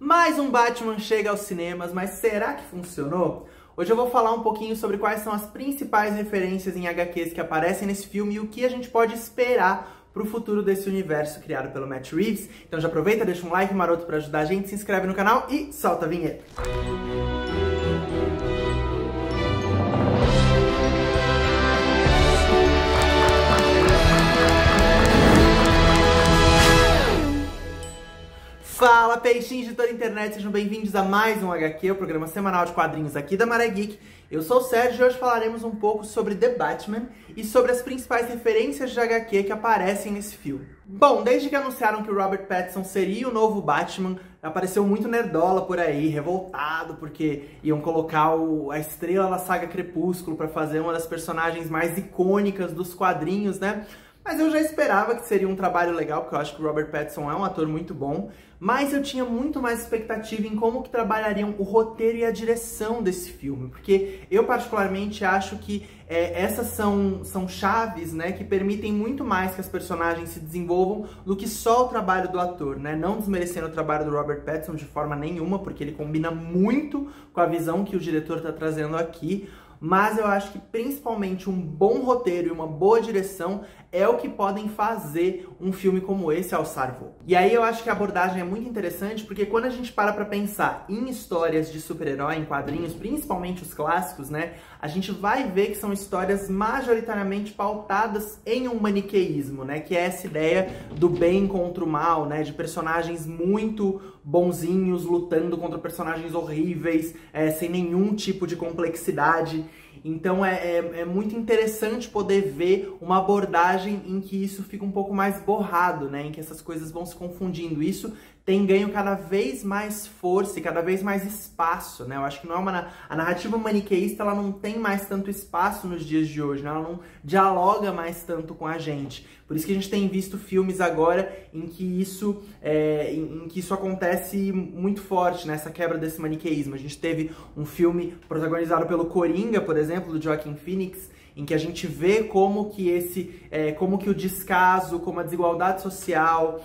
Mais um Batman chega aos cinemas, mas será que funcionou? Hoje eu vou falar um pouquinho sobre quais são as principais referências em HQs que aparecem nesse filme e o que a gente pode esperar pro futuro desse universo criado pelo Matt Reeves. Então já aproveita, deixa um like maroto pra ajudar a gente, se inscreve no canal e solta a vinheta. Fala, peixinhos de toda a internet, sejam bem-vindos a mais um HQ, o programa semanal de quadrinhos aqui da Maré Geek. Eu sou o Sérgio e hoje falaremos um pouco sobre The Batman e sobre as principais referências de HQ que aparecem nesse filme. Bom, desde que anunciaram que o Robert Pattinson seria o novo Batman, apareceu muito nerdola por aí, revoltado, porque iam colocar a estrela da saga Crepúsculo pra fazer uma das personagens mais icônicas dos quadrinhos, né? Mas eu já esperava que seria um trabalho legal, porque eu acho que o Robert Pattinson é um ator muito bom, mas eu tinha muito mais expectativa em como que trabalhariam o roteiro e a direção desse filme, porque eu particularmente acho que essas são chaves, né, que permitem muito mais que as personagens se desenvolvam do que só o trabalho do ator, né, não desmerecendo o trabalho do Robert Pattinson de forma nenhuma, porque ele combina muito com a visão que o diretor está trazendo aqui. Mas eu acho que principalmente um bom roteiro e uma boa direção é o que podem fazer um filme como esse alçar voo. E aí eu acho que a abordagem é muito interessante, porque quando a gente para pra pensar em histórias de super-herói, em quadrinhos, principalmente os clássicos, né, a gente vai ver que são histórias majoritariamente pautadas em um maniqueísmo, né, que é essa ideia do bem contra o mal, né, de personagens muito bonzinhos lutando contra personagens horríveis, sem nenhum tipo de complexidade. Então é muito interessante poder ver uma abordagem em que isso fica um pouco mais borrado, né? Em que essas coisas vão se confundindo. Isso tem ganho cada vez mais força e cada vez mais espaço, né? Eu acho que não é a narrativa maniqueísta, ela não tem mais tanto espaço nos dias de hoje, né? Ela não dialoga mais tanto com a gente. Por isso que a gente tem visto filmes agora em que isso acontece muito forte, né? Essa quebra desse maniqueísmo. A gente teve um filme protagonizado pelo Coringa, por exemplo, do Joaquin Phoenix, em que a gente vê como que o descaso, como a desigualdade social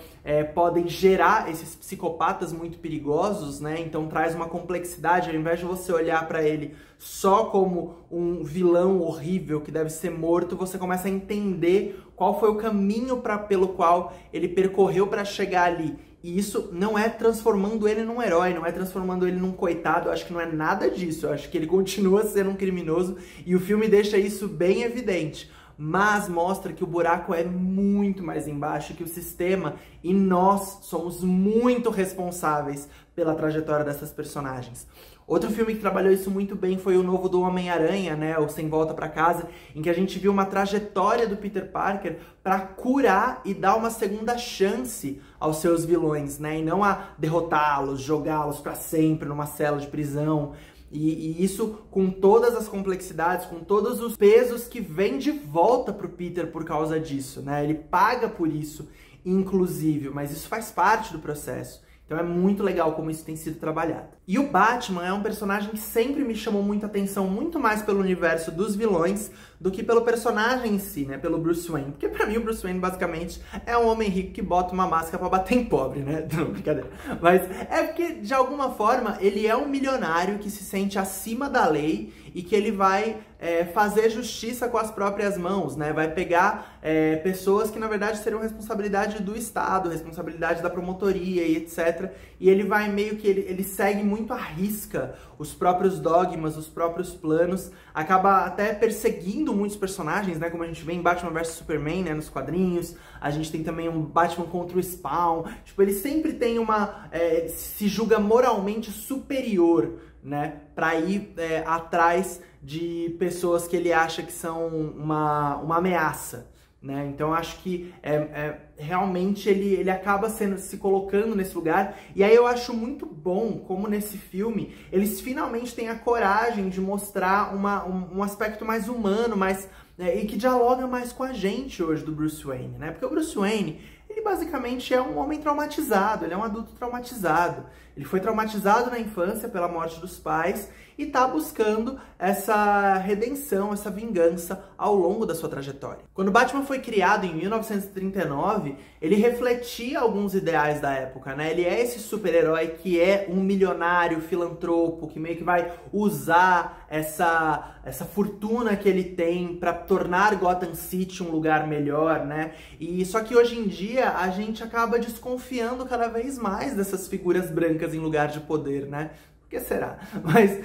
podem gerar esses psicopatas muito perigosos, né? Então traz uma complexidade, ao invés de você olhar para ele só como um vilão horrível que deve ser morto, você começa a entender qual foi o caminho pelo qual ele percorreu para chegar ali. E isso não é transformando ele num herói, não é transformando ele num coitado, eu acho que não é nada disso, eu acho que ele continua sendo um criminoso e o filme deixa isso bem evidente, mas mostra que o buraco é muito mais embaixo, que o sistema e nós somos muito responsáveis pela trajetória dessas personagens. Outro filme que trabalhou isso muito bem foi o novo do Homem-Aranha, né, o Sem Volta Pra Casa, em que a gente viu uma trajetória do Peter Parker para curar e dar uma segunda chance aos seus vilões, né, e não a derrotá-los, jogá-los para sempre numa cela de prisão. E isso com todas as complexidades, com todos os pesos que vêm de volta pro Peter por causa disso, né? Ele paga por isso, inclusive, mas isso faz parte do processo. Então é muito legal como isso tem sido trabalhado. E o Batman é um personagem que sempre me chamou muita atenção, muito mais pelo universo dos vilões do que pelo personagem em si, né? Pelo Bruce Wayne. Porque pra mim o Bruce Wayne basicamente é um homem rico que bota uma máscara pra bater em pobre, né? Não, brincadeira. Mas é porque, de alguma forma, ele é um milionário que se sente acima da lei e que ele vai fazer justiça com as próprias mãos, né? Vai pegar pessoas que, na verdade, seriam responsabilidade do Estado, responsabilidade da promotoria e etc. E ele vai meio que, ele segue muito à risca os próprios dogmas, os próprios planos, acaba até perseguindo muitos personagens, né? Como a gente vê em Batman vs Superman, né? Nos quadrinhos, a gente tem também um Batman contra o Spawn. Tipo, ele sempre tem se julga moralmente superior, né, para ir atrás de pessoas que ele acha que são uma ameaça, né? Então eu acho que realmente ele acaba se colocando nesse lugar, e aí eu acho muito bom como nesse filme eles finalmente têm a coragem de mostrar um aspecto mais humano, e que dialoga mais com a gente hoje do Bruce Wayne, né? Porque o Bruce Wayne, ele basicamente é um homem traumatizado, ele é um adulto traumatizado. Ele foi traumatizado na infância pela morte dos pais e tá buscando essa redenção, essa vingança ao longo da sua trajetória. Quando Batman foi criado em 1939, ele refletia alguns ideais da época, né? Ele é esse super-herói que é um milionário filantropo, que meio que vai usar essa fortuna que ele tem para tornar Gotham City um lugar melhor, né? E só que hoje em dia a gente acaba desconfiando cada vez mais dessas figuras brancas em lugar de poder, né? Por que será? Mas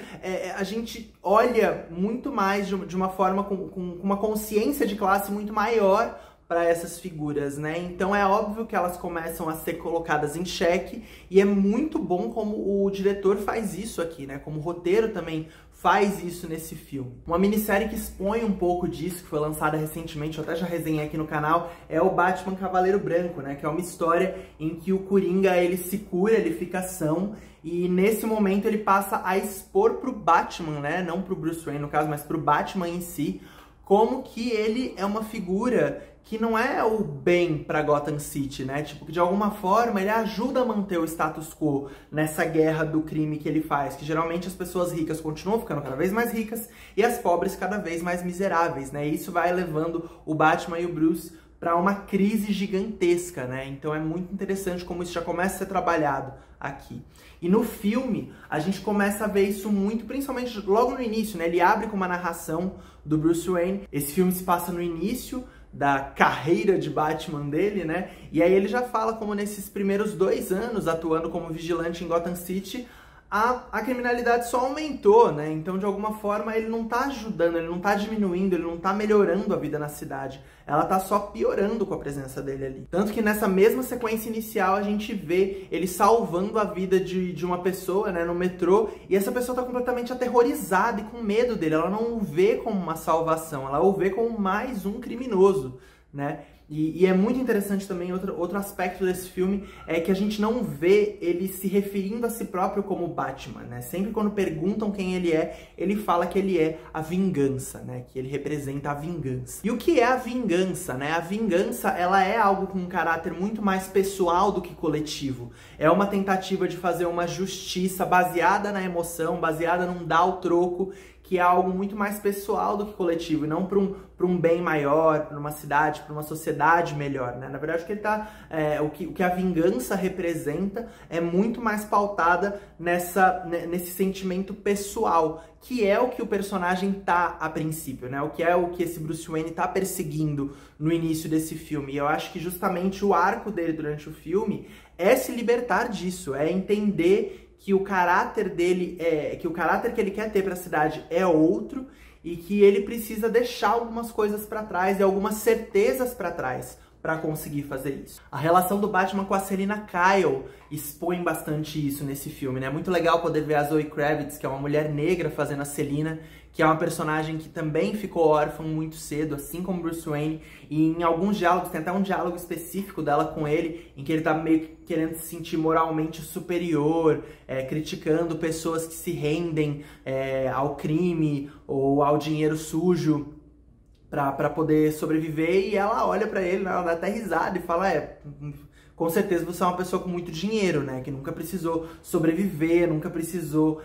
a gente olha muito mais de uma forma com uma consciência de classe muito maior para essas figuras, né? Então é óbvio que elas começam a ser colocadas em xeque e é muito bom como o diretor faz isso aqui, né? Como o roteiro também faz isso nesse filme. Uma minissérie que expõe um pouco disso, que foi lançada recentemente, eu até já resenhei aqui no canal, é o Batman Cavaleiro Branco, né? Que é uma história em que o Coringa, ele se cura, ele fica são, e nesse momento ele passa a expor pro Batman, né? Não pro Bruce Wayne no caso, mas pro Batman em si, como que ele é uma figura que não é o bem pra Gotham City, né? Tipo, que de alguma forma ele ajuda a manter o status quo nessa guerra do crime que ele faz, que geralmente as pessoas ricas continuam ficando cada vez mais ricas e as pobres cada vez mais miseráveis, né? E isso vai levando o Batman e o Bruce para uma crise gigantesca, né? Então é muito interessante como isso já começa a ser trabalhado aqui. E no filme, a gente começa a ver isso muito, principalmente logo no início, né? Ele abre com uma narração do Bruce Wayne. Esse filme se passa no início da carreira de Batman dele, né? E aí ele já fala como nesses primeiros 2 anos atuando como vigilante em Gotham City, a criminalidade só aumentou, né? Então, de alguma forma, ele não tá ajudando, ele não tá diminuindo, ele não tá melhorando a vida na cidade. Ela tá só piorando com a presença dele ali. Tanto que nessa mesma sequência inicial, a gente vê ele salvando a vida de uma pessoa, né, no metrô, e essa pessoa tá completamente aterrorizada e com medo dele. Ela não o vê como uma salvação, ela o vê como mais um criminoso, né? E é muito interessante também, outro aspecto desse filme é que a gente não vê ele se referindo a si próprio como Batman, né? Sempre quando perguntam quem ele é, ele fala que ele é a vingança, né? Que ele representa a vingança. E o que é a vingança, né? A vingança, ela é algo com um caráter muito mais pessoal do que coletivo. É uma tentativa de fazer uma justiça baseada na emoção, baseada num dar o troco, que é algo muito mais pessoal do que coletivo, e não para um bem maior, para uma cidade, para uma sociedade melhor, né? Na verdade, o que a vingança representa é muito mais pautada nesse sentimento pessoal, que é o que o personagem tá a princípio, né? O que esse Bruce Wayne tá perseguindo no início desse filme. E eu acho que justamente o arco dele durante o filme é se libertar disso, é entender que o caráter dele que o caráter que ele quer ter para a cidade é outro e que ele precisa deixar algumas coisas para trás e algumas certezas para trás para conseguir fazer isso. A relação do Batman com a Selina Kyle expõe bastante isso nesse filme, né? É muito legal poder ver a Zoe Kravitz, que é uma mulher negra, fazendo a Selina, que é uma personagem que também ficou órfã muito cedo, assim como Bruce Wayne, e em alguns diálogos, tem até um diálogo específico dela com ele, em que ele tá meio que querendo se sentir moralmente superior, criticando pessoas que se rendem ao crime ou ao dinheiro sujo pra poder sobreviver, e ela olha pra ele, ela dá até risada e fala, com certeza você é uma pessoa com muito dinheiro, né? Que nunca precisou sobreviver, nunca precisou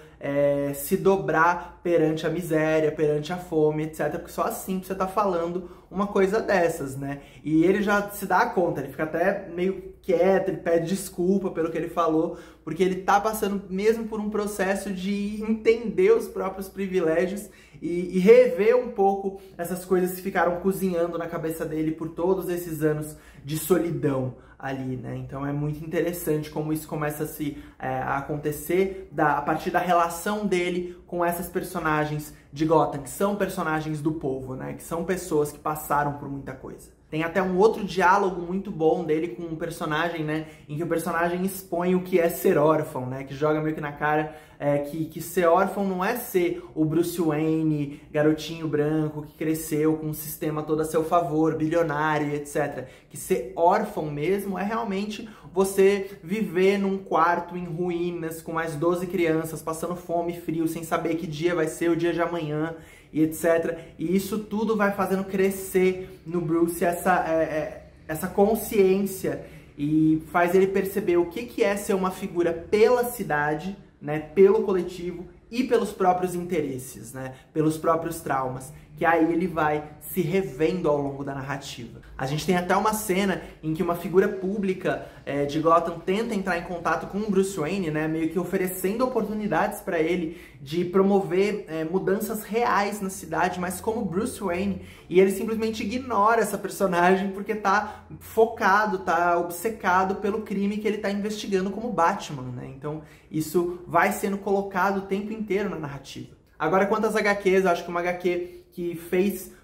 se dobrar perante a miséria, perante a fome, etc. Porque só assim você tá falando uma coisa dessas, né? E ele já se dá conta, ele fica até meio quieto, ele pede desculpa pelo que ele falou, porque ele tá passando mesmo por um processo de entender os próprios privilégios e rever um pouco essas coisas que ficaram cozinhando na cabeça dele por todos esses anos de solidão ali, né? Então é muito interessante como isso começa a acontecer a partir da relação dele com essas personagens de Gotham, que são personagens do povo, né? Que são pessoas que passaram por muita coisa. Tem até um outro diálogo muito bom dele com um personagem, né? Em que o personagem expõe o que é ser órfão, né? Que joga meio que na cara que ser órfão não é ser o Bruce Wayne, garotinho branco, que cresceu com um sistema todo a seu favor, bilionário, etc. Que ser órfão mesmo é realmente você viver num quarto em ruínas, com mais 12 crianças, passando fome e frio, sem saber que dia vai ser o dia de amanhã, e etc. E isso tudo vai fazendo crescer no Bruce essa consciência e faz ele perceber o que é ser uma figura pela cidade, né, pelo coletivo e pelos próprios interesses, né, pelos próprios traumas, que aí ele vai se revendo ao longo da narrativa. A gente tem até uma cena em que uma figura pública de Gotham tenta entrar em contato com o Bruce Wayne, né, meio que oferecendo oportunidades para ele de promover mudanças reais na cidade, mas como Bruce Wayne, e ele simplesmente ignora essa personagem porque tá focado, tá obcecado pelo crime que ele tá investigando como Batman, né? Então isso vai sendo colocado o tempo inteiro na narrativa. Agora, quanto às HQs, eu acho que uma HQ que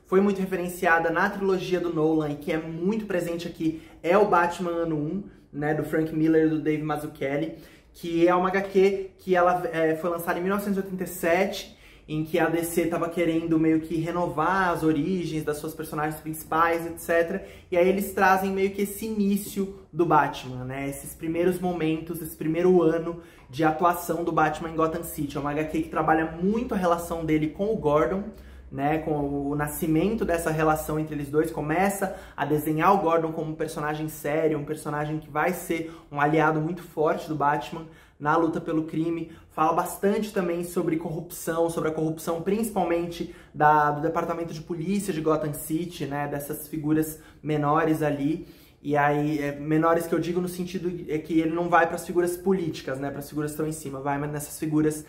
foi muito referenciada na trilogia do Nolan e que é muito presente aqui é o Batman Ano 1, né, do Frank Miller e do Dave Mazzucchelli, que é uma HQ que ela foi lançada em 1987, em que a DC estava querendo meio que renovar as origens das suas personagens principais, etc. E aí eles trazem meio que esse início do Batman, né? Esses primeiros momentos, esse primeiro ano de atuação do Batman em Gotham City. É uma HQ que trabalha muito a relação dele com o Gordon, né, com o nascimento dessa relação entre eles dois, começa a desenhar o Gordon como um personagem sério, um personagem que vai ser um aliado muito forte do Batman na luta pelo crime. Fala bastante também sobre corrupção, sobre a corrupção principalmente do departamento de polícia de Gotham City, né, dessas figuras menores ali. E aí, menores que eu digo no sentido que ele não vai para as figuras políticas, né, para as figuras que estão em cima, vai nessas figuras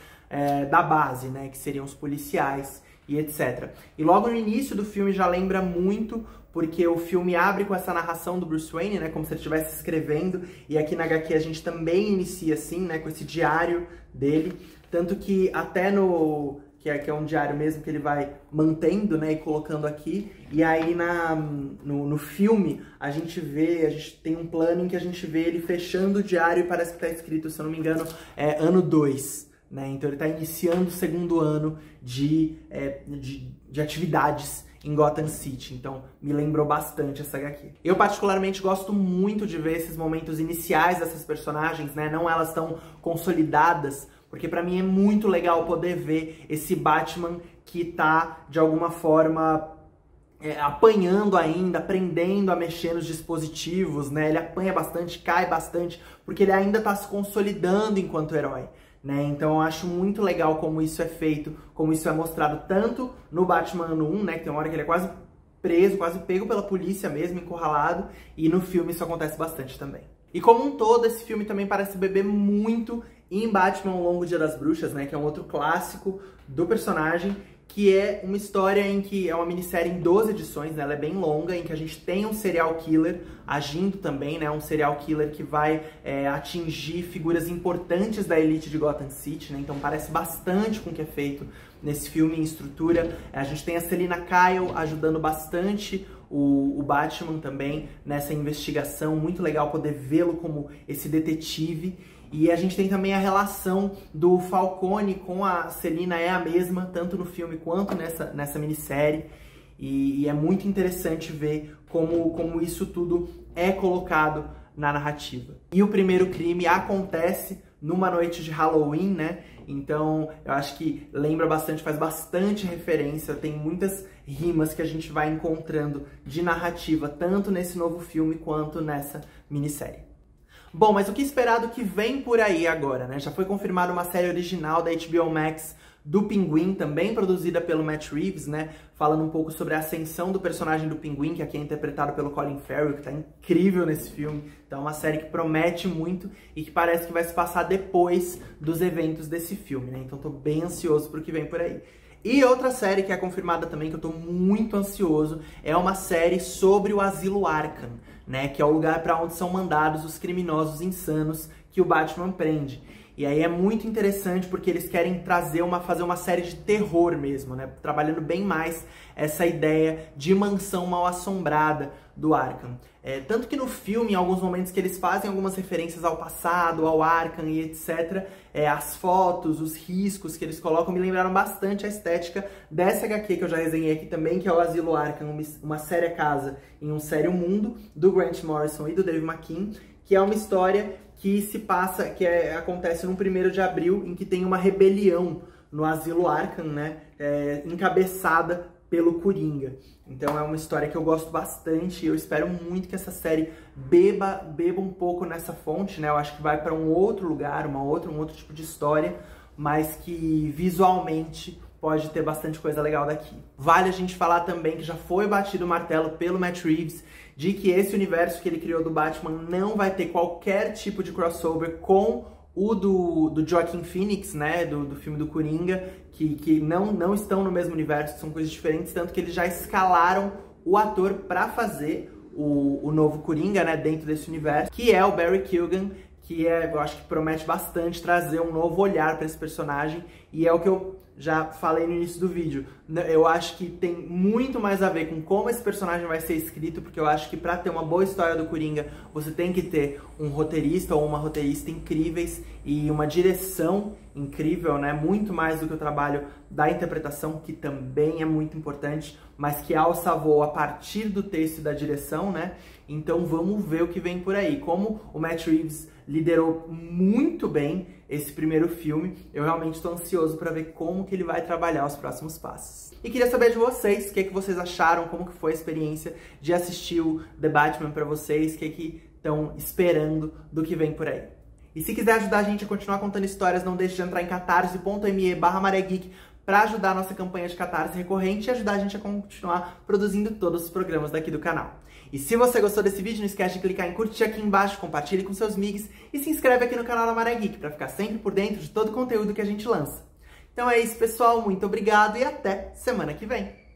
da base, né, que seriam os policiais e etc. E logo no início do filme já lembra muito, porque o filme abre com essa narração do Bruce Wayne, né, como se ele estivesse escrevendo, e aqui na HQ a gente também inicia assim, né, com esse diário dele, tanto que até que é um diário mesmo que ele vai mantendo, né, e colocando aqui, e aí no filme a gente tem um plano em que a gente vê ele fechando o diário e parece que está escrito, se eu não me engano, ano 2. Né? Então ele está iniciando o segundo ano de atividades em Gotham City, então me lembrou bastante essa HQ. Eu particularmente gosto muito de ver esses momentos iniciais dessas personagens, né? Não elas tão consolidadas, porque pra mim é muito legal poder ver esse Batman que tá, de alguma forma, apanhando ainda, aprendendo a mexer nos dispositivos, né? Ele apanha bastante, cai bastante, porque ele ainda tá se consolidando enquanto herói. Né? Então eu acho muito legal como isso é feito, como isso é mostrado tanto no Batman Ano 1, né, que tem uma hora que ele é quase preso, quase pego pela polícia mesmo, encurralado, e no filme isso acontece bastante também. E como um todo, esse filme também parece beber muito em Batman O Longo Dia das Bruxas, né, que é um outro clássico do personagem, que é uma história em que é uma minissérie em 12 edições, né? Ela é bem longa, em que a gente tem um serial killer agindo também, né? Um serial killer que vai atingir figuras importantes da elite de Gotham City, né? Então parece bastante com o que é feito nesse filme em estrutura. A gente tem a Selina Kyle ajudando bastante o Batman também nessa investigação, muito legal poder vê-lo como esse detetive. E a gente tem também a relação do Falcone com a Selina, é a mesma, tanto no filme quanto nessa minissérie. E é muito interessante ver como isso tudo é colocado na narrativa. E o primeiro crime acontece numa noite de Halloween, né? Então eu acho que lembra bastante, faz bastante referência, tem muitas rimas que a gente vai encontrando de narrativa, tanto nesse novo filme quanto nessa minissérie. Bom, mas o que esperar do que vem por aí agora, né? Já foi confirmada uma série original da HBO Max do Pinguim, também produzida pelo Matt Reeves, né? Falando um pouco sobre a ascensão do personagem do Pinguim, que aqui é interpretado pelo Colin Farrell, que tá incrível nesse filme. Então é uma série que promete muito e que parece que vai se passar depois dos eventos desse filme, né? Então tô bem ansioso pro que vem por aí. E outra série que é confirmada também, que eu tô muito ansioso, é uma série sobre o Asilo Arkham, né? Que é o lugar para onde são mandados os criminosos insanos que o Batman prende. E aí é muito interessante porque eles querem fazer uma série de terror mesmo, né? Trabalhando bem mais essa ideia de mansão mal-assombrada do Arkham. Tanto que no filme, em alguns momentos que eles fazem algumas referências ao passado, ao Arkham e etc., as fotos, os riscos que eles colocam me lembraram bastante a estética dessa HQ que eu já resenhei aqui também, que é o Asilo Arkham, uma séria casa em um sério mundo, do Grant Morrison e do Dave McKean, que é uma história que se passa, acontece no 1º de abril, em que tem uma rebelião no Asilo Arkham, né, encabeçada pelo Coringa. Então é uma história que eu gosto bastante e eu espero muito que essa série beba um pouco nessa fonte, né? Eu acho que vai para um outro lugar, um outro tipo de história, mas que visualmente pode ter bastante coisa legal daqui. Vale a gente falar também que já foi batido o martelo pelo Matt Reeves de que esse universo que ele criou do Batman não vai ter qualquer tipo de crossover com o do Joaquin Phoenix, né, do filme do Coringa, que não estão no mesmo universo, são coisas diferentes, tanto que eles já escalaram o ator para fazer o novo Coringa, né, dentro desse universo, que é o Barry Keoghan, que eu acho que promete bastante trazer um novo olhar para esse personagem, e é o que eu já falei no início do vídeo. Eu acho que tem muito mais a ver com como esse personagem vai ser escrito, porque eu acho que para ter uma boa história do Coringa, você tem que ter um roteirista ou uma roteirista incríveis e uma direção incrível, né? Muito mais do que o trabalho da interpretação, que também é muito importante, mas que alça voo a partir do texto e da direção, né? Então vamos ver o que vem por aí. Como o Matt Reeves liderou muito bem esse primeiro filme, eu realmente estou ansioso para ver como que ele vai trabalhar os próximos passos. E queria saber de vocês, o que vocês acharam, como que foi a experiência de assistir o The Batman para vocês, o que estão esperando do que vem por aí. E se quiser ajudar a gente a continuar contando histórias, não deixe de entrar em catarse.me/maregeek para ajudar a nossa campanha de catarse recorrente e ajudar a gente a continuar produzindo todos os programas daqui do canal. E se você gostou desse vídeo, não esquece de clicar em curtir aqui embaixo, compartilhe com seus migs e se inscreve aqui no canal da Mare Geek para ficar sempre por dentro de todo o conteúdo que a gente lança. Então é isso, pessoal. Muito obrigado e até semana que vem.